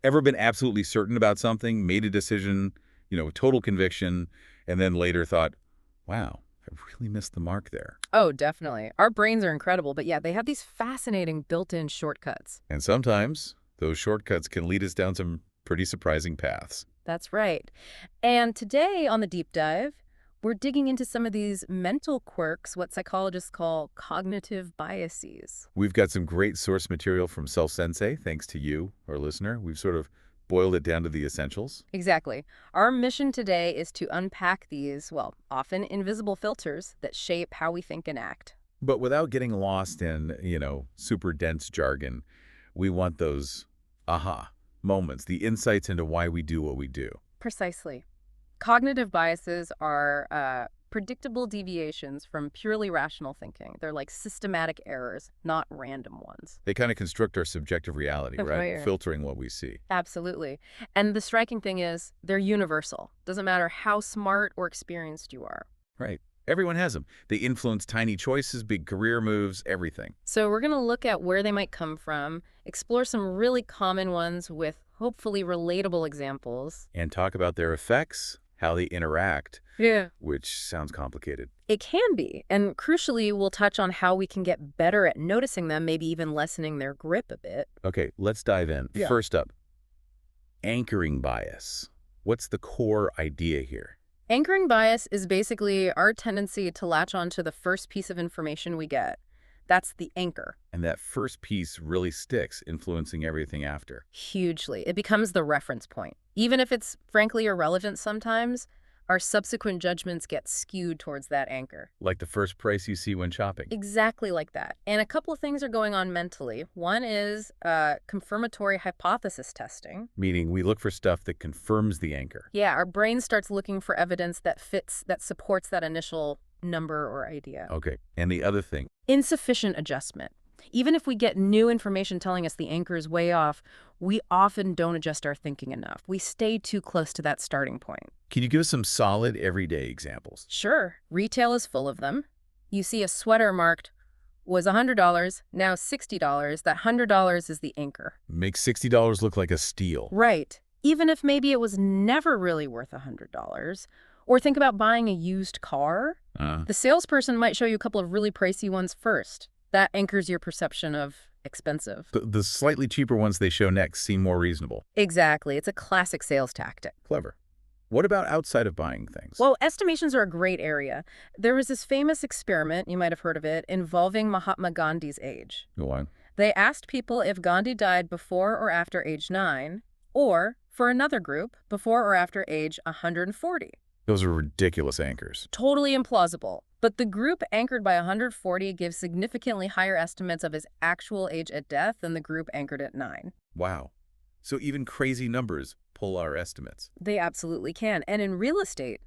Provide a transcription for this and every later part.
Ever been absolutely certain about something, made a decision, with total conviction, and then later thought, wow, I really missed the mark there. Oh, definitely. Our brains are incredible, but yeah, they have these fascinating built-in shortcuts. And sometimes those shortcuts can lead us down some pretty surprising paths. That's right. And today on the deep dive, we're digging into some of these mental quirks, what psychologists call cognitive biases. We've got some great source material from Self Sensei, thanks to you, our listener. We've sort of boiled it down to the essentials. Exactly. Our mission today is to unpack these, well, often invisible filters that shape how we think and act. But without getting lost in, super dense jargon, we want those aha moments, the insights into why we do what we do. Precisely. Cognitive biases are predictable deviations from purely rational thinking. They're like systematic errors, not random ones. They kind of construct our subjective reality, right? Right. Filtering what we see. Absolutely. And the striking thing is, they're universal. Doesn't matter how smart or experienced you are. Right. Everyone has them. They influence tiny choices, big career moves, everything. So we're going to look at where they might come from, explore some really common ones with hopefully relatable examples. And talk about their effects, how they interact, Yeah. which sounds complicated. It can be. And crucially, we'll touch on how we can get better at noticing them, maybe even lessening their grip a bit. Okay, let's dive in. Yeah. First up, anchoring bias. What's the core idea here? Anchoring bias is basically our tendency to latch on to the first piece of information we get. That's the anchor. And that first piece really sticks, influencing everything after. Hugely. It becomes the reference point. Even if it's frankly irrelevant sometimes, our subsequent judgments get skewed towards that anchor. Like the first price you see when shopping. Exactly like that. And a couple of things are going on mentally. One is confirmatory hypothesis testing. Meaning we look for stuff that confirms the anchor. Yeah, our brain starts looking for evidence that fits, that supports that initial number or idea. Okay, and the other thing. Insufficient adjustment. Even if we get new information telling us the anchor is way off, we often don't adjust our thinking enough. We stay too close to that starting point. Can you give us some solid everyday examples? Sure, retail is full of them. You see a sweater marked was $100, now $60. That $100 is the anchor. Makes $60 look like a steal. Right. Even if maybe it was never really worth $100. Or think about buying a used car. The salesperson might show you a couple of really pricey ones first. That anchors your perception of expensive. The slightly cheaper ones they show next seem more reasonable. Exactly. It's a classic sales tactic. Clever. What about outside of buying things? Well, estimations are a great area. There was this famous experiment, you might have heard of it, involving Mahatma Gandhi's age. Go on. They asked people if Gandhi died before or after age 9, or, for another group, before or after age 140. Those are ridiculous anchors. Totally implausible. But the group anchored by 140 gives significantly higher estimates of his actual age at death than the group anchored at 9. Wow. So even crazy numbers pull our estimates. They absolutely can. And in real estate,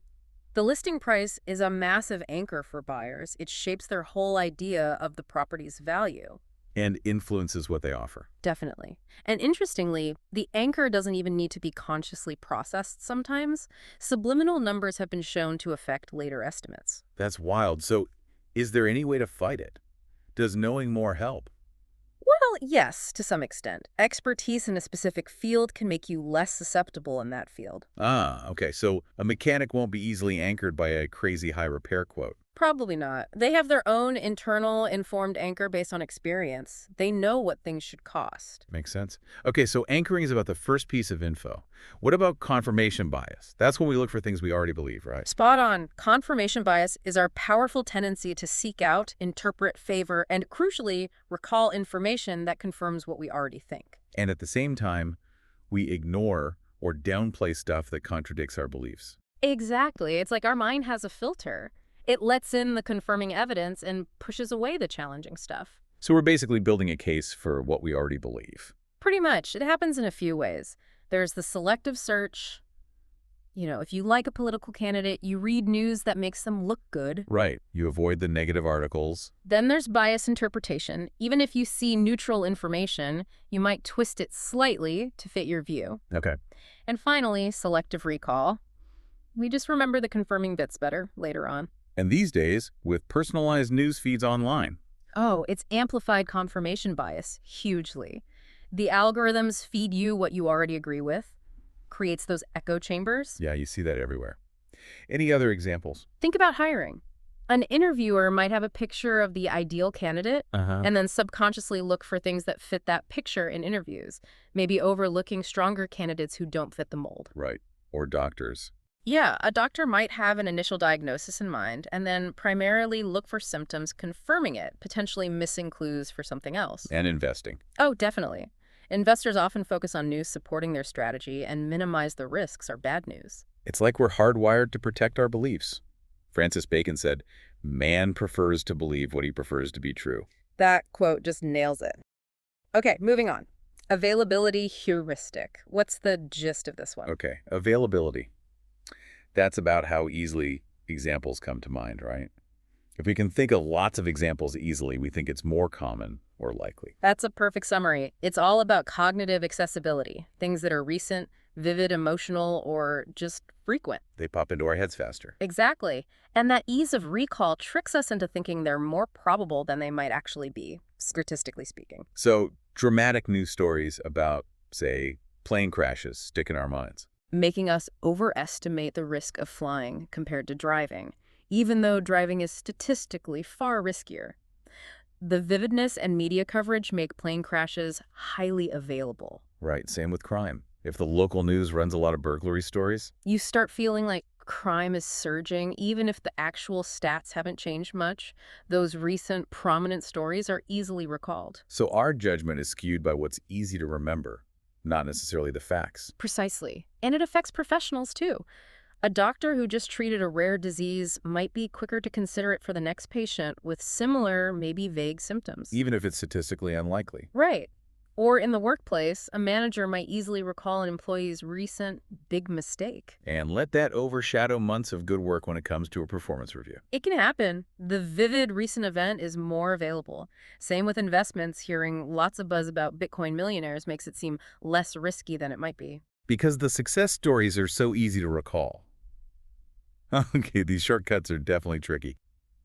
the listing price is a massive anchor for buyers. It shapes their whole idea of the property's value. And influences what they offer. Definitely. And interestingly, the anchor doesn't even need to be consciously processed sometimes. Subliminal numbers have been shown to affect later estimates. That's wild. So is there any way to fight it? Does knowing more help? Well, yes, to some extent. Expertise in a specific field can make you less susceptible in that field. Okay. So a mechanic won't be easily anchored by a crazy high repair quote. Probably not. They have their own internal informed anchor based on experience. They know what things should cost. Makes sense. Okay, so anchoring is about the first piece of info. What about confirmation bias? That's when we look for things we already believe, right? Spot on. Confirmation bias is our powerful tendency to seek out, interpret, favor, and crucially, recall information that confirms what we already think. And at the same time, we ignore or downplay stuff that contradicts our beliefs. Exactly. It's like our mind has a filter. It lets in the confirming evidence and pushes away the challenging stuff. So we're basically building a case for what we already believe. Pretty much. It happens in a few ways. There's the selective search. If you like a political candidate, you read news that makes them look good. Right. You avoid the negative articles. Then there's bias interpretation. Even if you see neutral information, you might twist it slightly to fit your view. Okay. And finally, selective recall. We just remember the confirming bits better later on. And these days, with personalized news feeds online. Oh, it's amplified confirmation bias, hugely. The algorithms feed you what you already agree with, creates those echo chambers. Yeah, you see that everywhere. Any other examples? Think about hiring. An interviewer might have a picture of the ideal candidate and then subconsciously look for things that fit that picture in interviews, maybe overlooking stronger candidates who don't fit the mold. Right. Or doctors. Yeah, a doctor might have an initial diagnosis in mind and then primarily look for symptoms confirming it, potentially missing clues for something else. And investing. Oh, definitely. Investors often focus on news supporting their strategy and minimize the risks or bad news. It's like we're hardwired to protect our beliefs. Francis Bacon said, "Man prefers to believe what he prefers to be true." That quote just nails it. Okay, moving on. Availability heuristic. What's the gist of this one? Okay, availability. That's about how easily examples come to mind, right? If we can think of lots of examples easily, we think it's more common or likely. That's a perfect summary. It's all about cognitive accessibility, things that are recent, vivid, emotional, or just frequent. They pop into our heads faster. Exactly. And that ease of recall tricks us into thinking they're more probable than they might actually be, statistically speaking. So dramatic news stories about, say, plane crashes stick in our minds. Making us overestimate the risk of flying compared to driving, even though driving is statistically far riskier. The vividness and media coverage make plane crashes highly available. Right, same with crime. If the local news runs a lot of burglary stories, You start feeling like crime is surging, even if the actual stats haven't changed much. Those recent prominent stories are easily recalled. so our judgment is skewed by what's easy to remember, not necessarily the facts. Precisely. And it affects professionals, too. A doctor who just treated a rare disease might be quicker to consider it for the next patient with similar, maybe vague symptoms. Even if it's statistically unlikely. Right. Or in the workplace, a manager might easily recall an employee's recent big mistake. And let that overshadow months of good work when it comes to a performance review. It can happen. The vivid recent event is more available. Same with investments. Hearing lots of buzz about Bitcoin millionaires makes it seem less risky than it might be. Because the success stories are so easy to recall. Okay, these shortcuts are definitely tricky.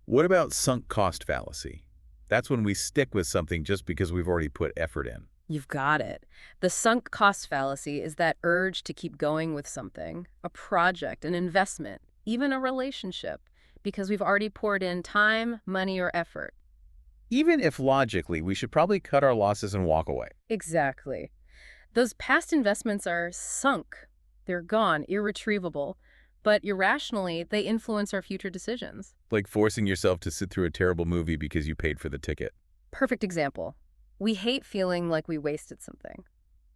What about sunk cost fallacy? That's when we stick with something just because we've already put effort in. You've got it. The sunk cost fallacy is that urge to keep going with something, a project, an investment, even a relationship, because we've already poured in time, money, or effort. Even if logically, we should probably cut our losses and walk away. Exactly. Those past investments are sunk. They're gone, irretrievable. But irrationally, they influence our future decisions. Like forcing yourself to sit through a terrible movie because you paid for the ticket. Perfect example. We hate feeling like we wasted something.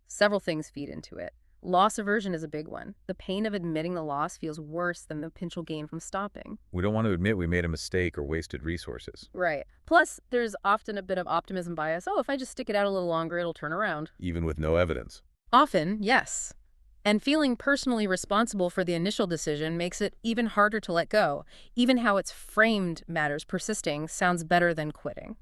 Several things feed into it. Loss aversion is a big one. The pain of admitting the loss feels worse than the potential gain from stopping. We don't want to admit we made a mistake or wasted resources. Right. Plus, there's often a bit of optimism bias. Oh, if I just stick it out a little longer, it'll turn around. Even with no evidence. Often, yes. And feeling personally responsible for the initial decision makes it even harder to let go. Even how it's framed matters. Persisting sounds better than quitting.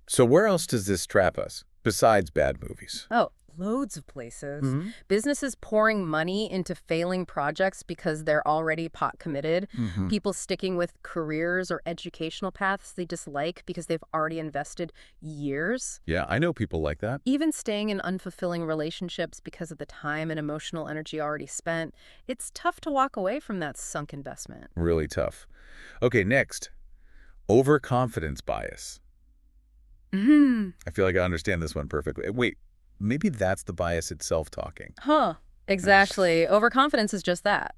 So where else does this trap us, besides bad movies? Oh, loads of places. Mm-hmm. Businesses pouring money into failing projects because they're already pot committed. Mm-hmm. People sticking with careers or educational paths they dislike because they've already invested years. Yeah, I know people like that. Even staying in unfulfilling relationships because of the time and emotional energy already spent. It's tough to walk away from that sunk investment. Really tough. Okay, next. Overconfidence bias. I feel like I understand this one perfectly. Wait, maybe that's the bias itself talking. Huh. Exactly. Overconfidence is just that.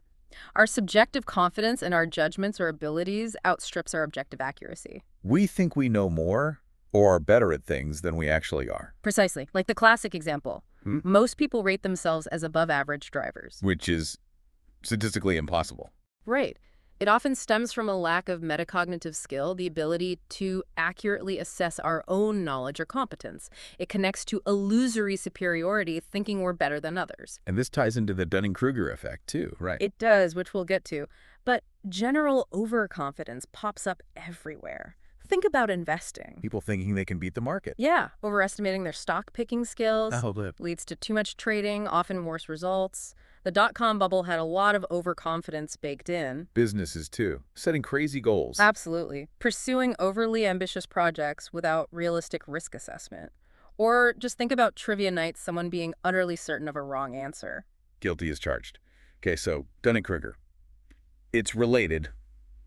Our subjective confidence in our judgments or abilities outstrips our objective accuracy. We think we know more or are better at things than we actually are. Precisely. Like the classic example. Hmm? Most people rate themselves as above average drivers. Which is statistically impossible. Right. It often stems from a lack of metacognitive skill, the ability to accurately assess our own knowledge or competence. It connects to illusory superiority, thinking we're better than others. And this ties into the Dunning-Kruger Effect, too, right? It does, which we'll get to. But general overconfidence pops up everywhere. Think about investing. People thinking they can beat the market. Yeah, overestimating their stock picking skills Oh, leads to too much trading, often worse results. The dot-com bubble had a lot of overconfidence baked in. Businesses, too. Setting crazy goals. Absolutely. Pursuing overly ambitious projects without realistic risk assessment. Or just think about trivia nights, someone being utterly certain of a wrong answer. Guilty as charged. Okay, so Dunning-Kruger. It's related,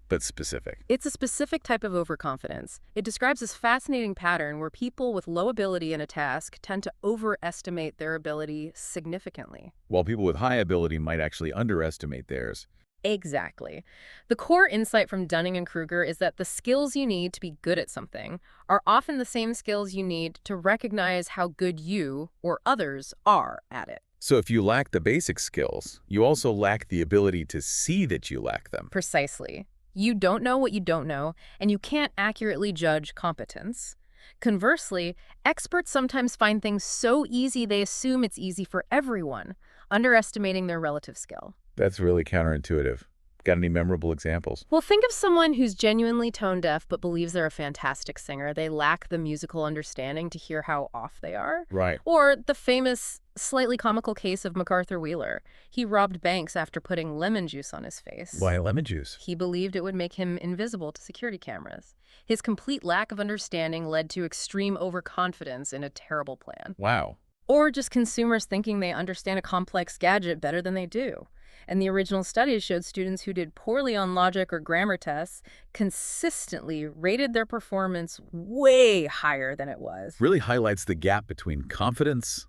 but specific. It's a specific type of overconfidence. It describes this fascinating pattern where people with low ability in a task tend to overestimate their ability significantly. While people with high ability might actually underestimate theirs. Exactly. The core insight from Dunning-Kruger is that the skills you need to be good at something are often the same skills you need to recognize how good you or others are at it. So if you lack the basic skills, you also lack the ability to see that you lack them. Precisely. You don't know what you don't know, and you can't accurately judge competence. Conversely, experts sometimes find things so easy they assume it's easy for everyone, underestimating their relative skill. That's really counterintuitive. Got any memorable examples? Well, think of someone who's genuinely tone deaf but believes they're a fantastic singer. They lack the musical understanding to hear how off they are. Right. Or the famous, slightly comical case of MacArthur Wheeler. He robbed banks after putting lemon juice on his face. Why lemon juice? He believed it would make him invisible to security cameras. His complete lack of understanding led to extreme overconfidence in a terrible plan. Wow. Or just consumers thinking they understand a complex gadget better than they do. And the original studies showed students who did poorly on logic or grammar tests consistently rated their performance way higher than it was. Really highlights the gap between confidence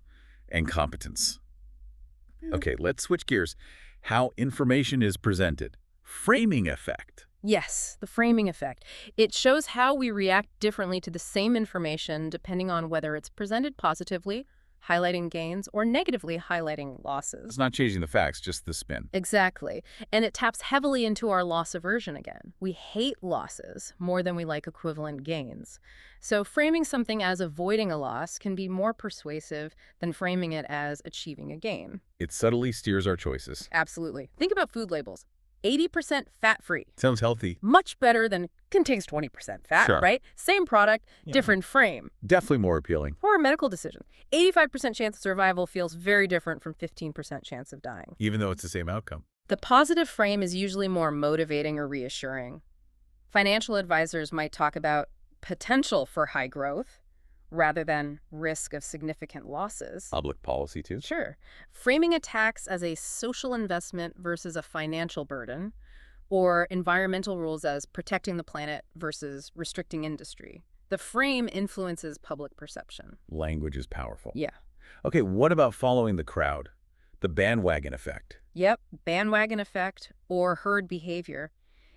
and competence. Okay, let's switch gears. How information is presented. Framing effect. Yes, the framing effect. It shows how we react differently to the same information depending on whether it's presented positively, highlighting gains, or negatively highlighting losses. It's not changing the facts, just the spin. Exactly. And it taps heavily into our loss aversion again. We hate losses more than we like equivalent gains. So framing something as avoiding a loss can be more persuasive than framing it as achieving a gain. It subtly steers our choices. Absolutely. Think about food labels. 80% fat-free. Sounds healthy. Much better than contains 20% fat, Sure. right? Same product, Yeah. different frame. Definitely more appealing. Or a medical decision. 85% chance of survival feels very different from 15% chance of dying. Even though it's the same outcome. The positive frame is usually more motivating or reassuring. Financial advisors might talk about potential for high growth rather than risk of significant losses. Public policy, too. Sure. Framing a tax as a social investment versus a financial burden, or environmental rules as protecting the planet versus restricting industry. The frame influences public perception. Language is powerful. Yeah. Okay, what about following the crowd? The bandwagon effect. Yep, bandwagon effect or herd behavior.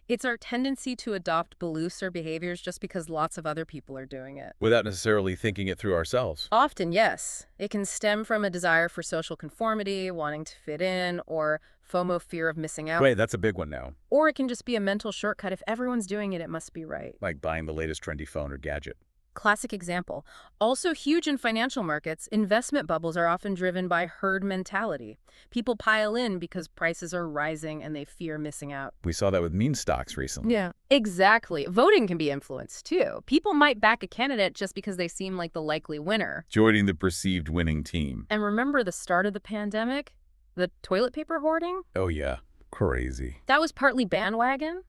It's our tendency to adopt beliefs or behaviors just because lots of other people are doing it. Without necessarily thinking it through ourselves. Often, yes. It can stem from a desire for social conformity, wanting to fit in, or FOMO, fear of missing out. Wait, that's a big one now. Or it can just be a mental shortcut. If everyone's doing it, it must be right. Like buying the latest trendy phone or gadget. Classic example. Also huge in financial markets, investment bubbles are often driven by herd mentality. People pile in because prices are rising and they fear missing out. We saw that with meme stocks recently. Yeah. Exactly. Voting can be influenced, too. People might back a candidate just because they seem like the likely winner. Joining the perceived winning team. And remember the start of the pandemic? The toilet paper hoarding? Oh yeah, crazy. That was partly bandwagon.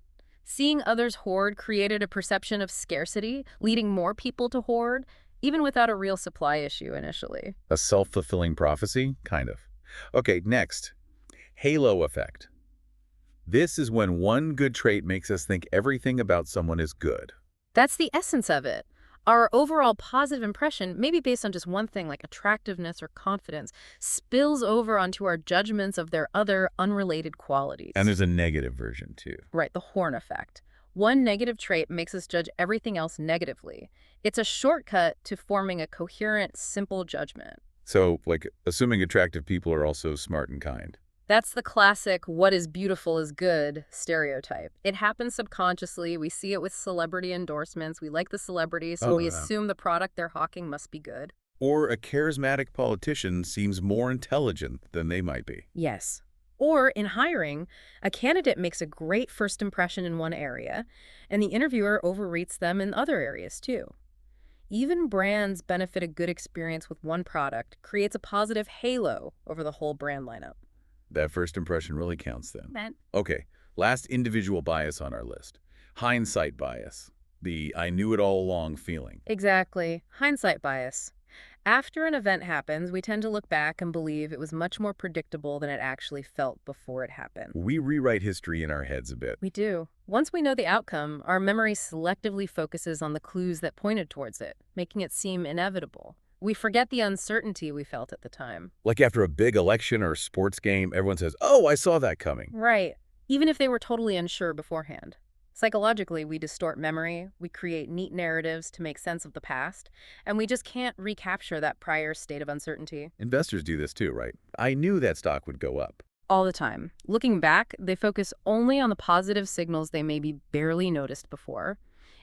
Seeing others hoard created a perception of scarcity, leading more people to hoard, even without a real supply issue initially. A self-fulfilling prophecy? Kind of. Okay, next. Halo effect. This is when one good trait makes us think everything about someone is good. That's the essence of it. Our overall positive impression, maybe based on just one thing like attractiveness or confidence, spills over onto our judgments of their other unrelated qualities. And there's a negative version too. Right, the horn effect. One negative trait makes us judge everything else negatively. It's a shortcut to forming a coherent, simple judgment. So, like, assuming attractive people are also smart and kind. That's the classic what is beautiful is good stereotype. It happens subconsciously. We see it with celebrity endorsements. We like the celebrity, so we assume the product they're hawking must be good. Or a charismatic politician seems more intelligent than they might be. Yes. Or in hiring, a candidate makes a great first impression in one area, and the interviewer overrates them in other areas too. Even brands benefit a good experience with one product, creates a positive halo over the whole brand lineup. That first impression really counts then. Man. Okay, last individual bias on our list. Hindsight bias. The I knew it all along feeling. Exactly. Hindsight bias. After an event happens, we tend to look back and believe it was much more predictable than it actually felt before it happened. We rewrite history in our heads a bit. We do. Once we know the outcome, our memory selectively focuses on the clues that pointed towards it, making it seem inevitable. We forget the uncertainty we felt at the time. Like after a big election or sports game, everyone says, "Oh, I saw that coming." Right. Even if they were totally unsure beforehand. Psychologically, we distort memory, we create neat narratives to make sense of the past, and we just can't recapture that prior state of uncertainty. Investors do this too, right? I knew that stock would go up. All the time. Looking back, they focus only on the positive signals they maybe barely noticed before.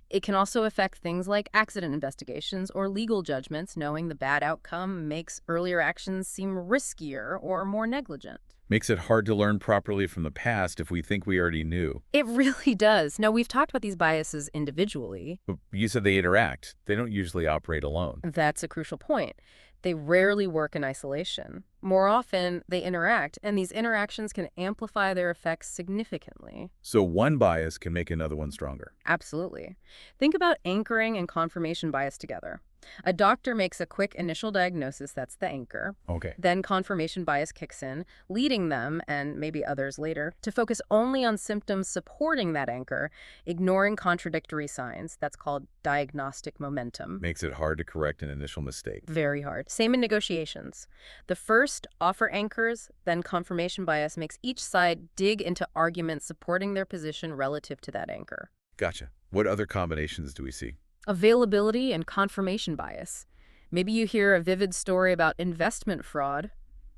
It can also affect things like accident investigations or legal judgments, knowing the bad outcome makes earlier actions seem riskier or more negligent. Makes it hard to learn properly from the past if we think we already knew. It really does. Now, we've talked about these biases individually. But you said they interact. They don't usually operate alone. That's a crucial point. They rarely work in isolation. More often, they interact, and these interactions can amplify their effects significantly. So one bias can make another one stronger. Absolutely. Think about anchoring and confirmation bias together. A doctor makes a quick initial diagnosis, that's the anchor. Okay. Then confirmation bias kicks in, leading them, and maybe others later, to focus only on symptoms supporting that anchor, ignoring contradictory signs. That's called diagnostic momentum. Makes it hard to correct an initial mistake. Very hard. Same in negotiations. The first offer anchors, then confirmation bias makes each side dig into arguments supporting their position relative to that anchor. Gotcha. What other combinations do we see? Availability and confirmation bias. Maybe you hear a vivid story about investment fraud.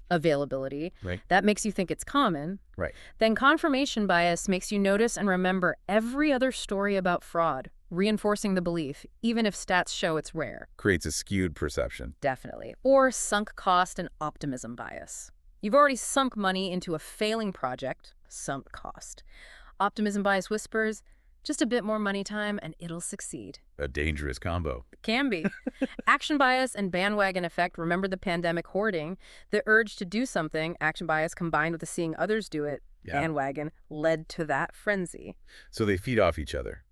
Availability. Right. That makes you think it's common. Right. Then confirmation bias makes you notice and remember every other story about fraud, reinforcing the belief, even if stats show it's rare. Creates a skewed perception. Definitely. Or sunk cost and optimism bias. You've already sunk money into a failing project, sunk cost. Optimism bias whispers, just a bit more money time and it'll succeed. A dangerous combo. Can be. Action bias and bandwagon effect. Remember the pandemic hoarding? The urge to do something, action bias combined with the seeing others do it, bandwagon, led to that frenzy. So they feed off each other.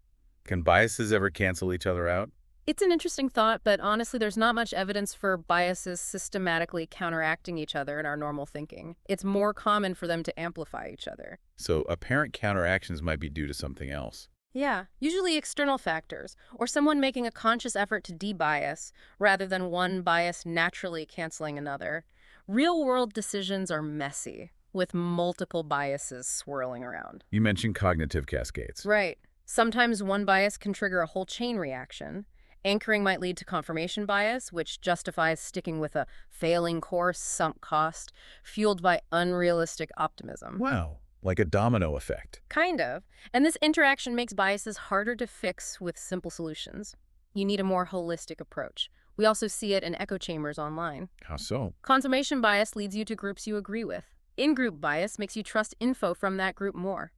Can biases ever cancel each other out? It's an interesting thought, but honestly, there's not much evidence for biases systematically counteracting each other in our normal thinking. It's more common for them to amplify each other. So apparent counteractions might be due to something else. Yeah, usually external factors, or someone making a conscious effort to de-bias, rather than one bias naturally canceling another. Real-world decisions are messy, with multiple biases swirling around. You mentioned cognitive cascades. Right. Sometimes one bias can trigger a whole chain reaction. Anchoring might lead to confirmation bias, which justifies sticking with a failing course, sunk cost, fueled by unrealistic optimism. Wow. Like a domino effect. Kind of. And this interaction makes biases harder to fix with simple solutions. You need a more holistic approach. We also see it in echo chambers online. How so? Confirmation bias leads you to groups you agree with. In-group bias makes you trust info from that group more.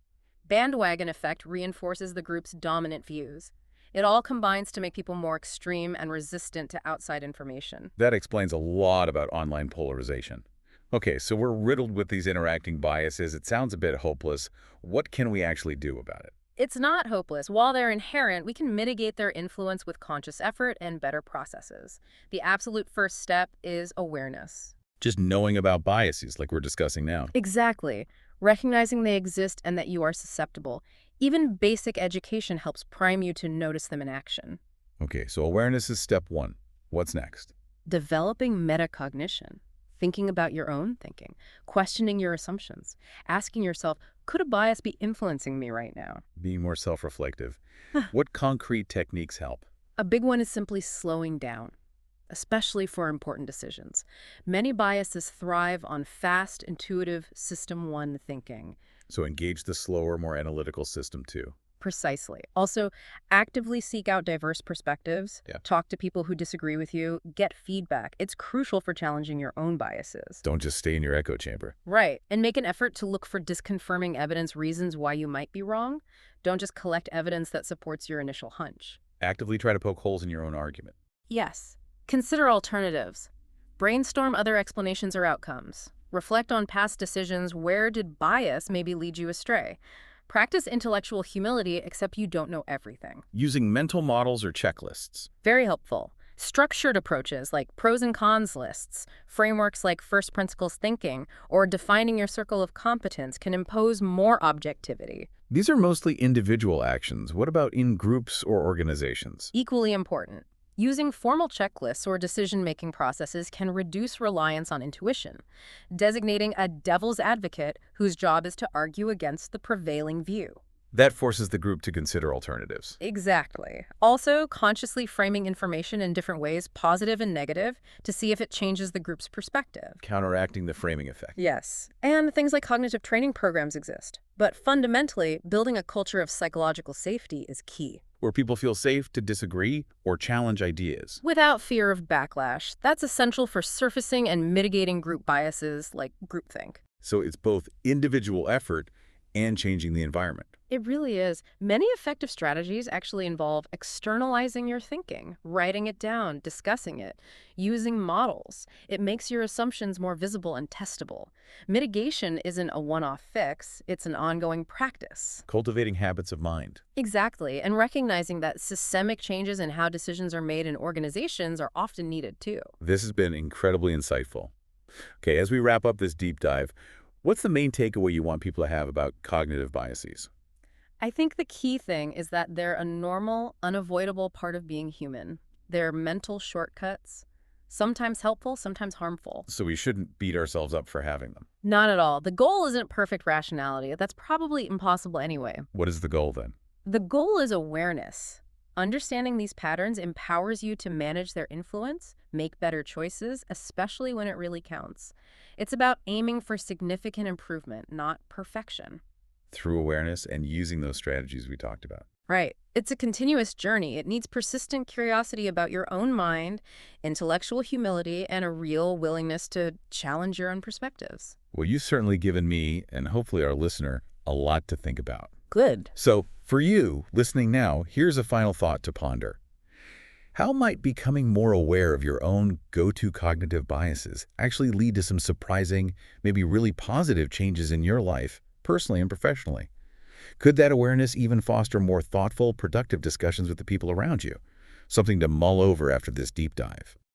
Bandwagon effect reinforces the group's dominant views. It all combines to make people more extreme and resistant to outside information. That explains a lot about online polarization. Okay, so we're riddled with these interacting biases. It sounds a bit hopeless. What can we actually do about it? It's not hopeless. While they're inherent, we can mitigate their influence with conscious effort and better processes. The absolute first step is awareness. Just knowing about biases like we're discussing now. Exactly. Recognizing they exist and that you are susceptible. Even basic education helps prime you to notice them in action. Okay, so awareness is step one. What's next? Developing metacognition. Thinking about your own thinking, questioning your assumptions, asking yourself, could a bias be influencing me right now? Being more self-reflective. What concrete techniques help? A big one is simply slowing down, especially for important decisions. Many biases thrive on fast, intuitive, system one thinking. So engage the slower, more analytical system too. Precisely. Also, actively seek out diverse perspectives, talk to people who disagree with you, get feedback. It's crucial for challenging your own biases. Don't just stay in your echo chamber. Right. And make an effort to look for disconfirming evidence, reasons why you might be wrong. Don't just collect evidence that supports your initial hunch. Actively try to poke holes in your own argument. Yes. Consider alternatives. Brainstorm other explanations or outcomes. Reflect on past decisions. Where did bias maybe lead you astray? Practice intellectual humility, except you don't know everything. Using mental models or checklists. Very helpful. Structured approaches like pros and cons lists, frameworks like first principles thinking, or defining your circle of competence can impose more objectivity. These are mostly individual actions. What about in groups or organizations? Equally important. Using formal checklists or decision-making processes can reduce reliance on intuition, designating a devil's advocate whose job is to argue against the prevailing view. That forces the group to consider alternatives. Exactly. Also, consciously framing information in different ways, positive and negative, to see if it changes the group's perspective. Counteracting the framing effect. Yes. And things like cognitive training programs exist. But fundamentally, building a culture of psychological safety is key. Where people feel safe to disagree or challenge ideas. Without fear of backlash. That's essential for surfacing and mitigating group biases like groupthink. So it's both individual effort and changing the environment. It really is. Many effective strategies actually involve externalizing your thinking, writing it down, discussing it, using models. It makes your assumptions more visible and testable. Mitigation isn't a one-off fix, it's an ongoing practice. Cultivating habits of mind. Exactly, and recognizing that systemic changes in how decisions are made in organizations are often needed too. This has been incredibly insightful. Okay, as we wrap up this deep dive, what's the main takeaway you want people to have about cognitive biases? I think the key thing is that they're a normal, unavoidable part of being human. They're mental shortcuts, sometimes helpful, sometimes harmful. So we shouldn't beat ourselves up for having them. Not at all. The goal isn't perfect rationality. That's probably impossible anyway. What is the goal then? The goal is awareness. Understanding these patterns empowers you to manage their influence, make better choices, especially when it really counts. It's about aiming for significant improvement, not perfection. Through awareness and using those strategies we talked about. Right. It's a continuous journey. It needs persistent curiosity about your own mind, intellectual humility, and a real willingness to challenge your own perspectives. Well, you've certainly given me, and hopefully our listener, a lot to think about. Good. So, for you, listening now, here's a final thought to ponder. How might becoming more aware of your own go-to cognitive biases actually lead to some surprising, maybe really positive changes in your life, personally and professionally? Could that awareness even foster more thoughtful, productive discussions with the people around you? Something to mull over after this deep dive.